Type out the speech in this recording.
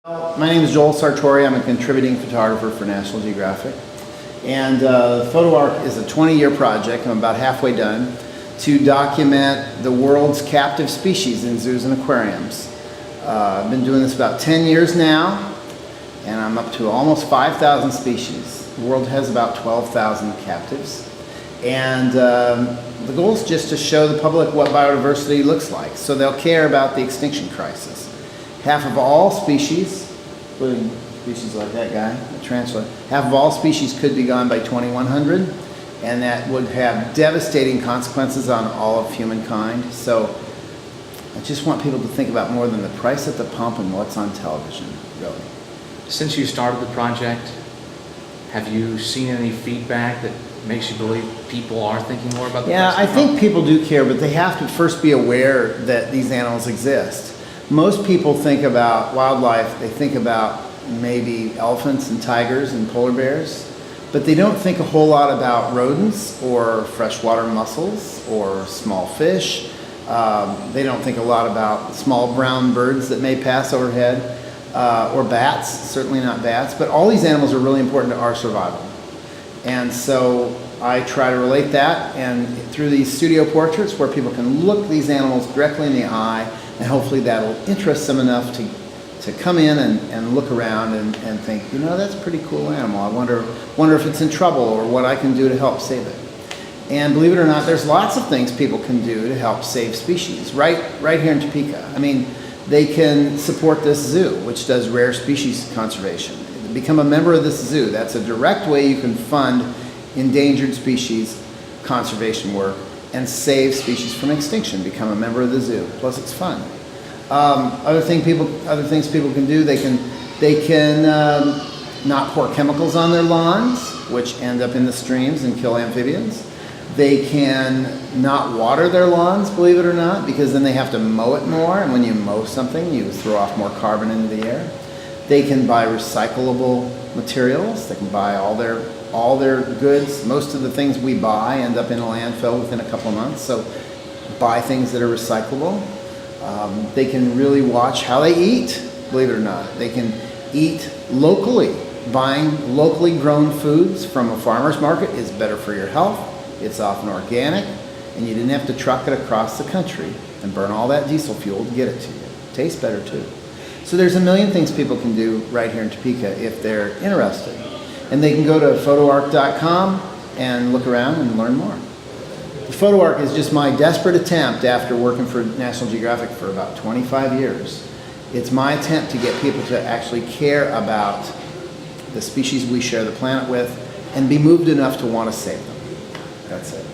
My name is Joel Sartore. I'm a contributing photographer for National Geographic. And Photo Arc is a 20-year project. I'm about halfway done to document the world's captive species in zoos and aquariums. I've been doing this about 10 years now, and I'm up to almost 5,000 species. The world has about 12,000 captives. And the goal is just to show the public what biodiversity looks like, so they'll care about the extinction crisis. Half of all species, including species like that guy, the tarantula, half of all species could be gone by 2100, and that would have devastating consequences on all of humankind. So I just want people to think about more than the price at the pump and what's on television, really. Since you started the project, have you seen any feedback that makes you believe people are thinking more about the Yeah, price I at the pump? think people do care, but they have to first be aware that these animals exist. Most people think about wildlife, they think about maybe elephants and tigers and polar bears, but they don't think a whole lot about rodents or freshwater mussels or small fish. They don't think a lot about small brown birds that may pass overhead, or bats, certainly not bats, but all these animals are really important to our survival. And so I try to relate that, and through these studio portraits where people can look these animals directly in the eye, and hopefully that'll interest them enough to come in and look around and think, you know, that's a pretty cool animal. I wonder if it's in trouble or what I can do to help save it. And believe it or not, there's lots of things people can do to help save species right here in Topeka. I mean, they can support this zoo, which does rare species conservation. Become a member of this zoo. That's a direct way you can fund endangered species conservation work and save species from extinction. Become a member of the zoo. Plus, it's fun. Other things people can do. They can not pour chemicals on their lawns, which end up in the streams and kill amphibians. They can not water their lawns, believe it or not, because then they have to mow it more, and when you mow something, you throw off more carbon into the air. They can buy recyclable materials. They can buy all their goods. Most of the things we buy end up in a landfill within a couple of months, so buy things that are recyclable. They can really watch how they eat, believe it or not. They can eat locally. Buying locally grown foods from a farmer's market is better for your health. It's often organic, and you didn't have to truck it across the country and burn all that diesel fuel to get it to you. It tastes better too. So there's a million things people can do right here in Topeka if they're interested. And they can go to photoarc.com and look around and learn more. The Photo Arc is just my desperate attempt after working for National Geographic for about 25 years. It's my attempt to get people to actually care about the species we share the planet with and be moved enough to want to save them. That's it.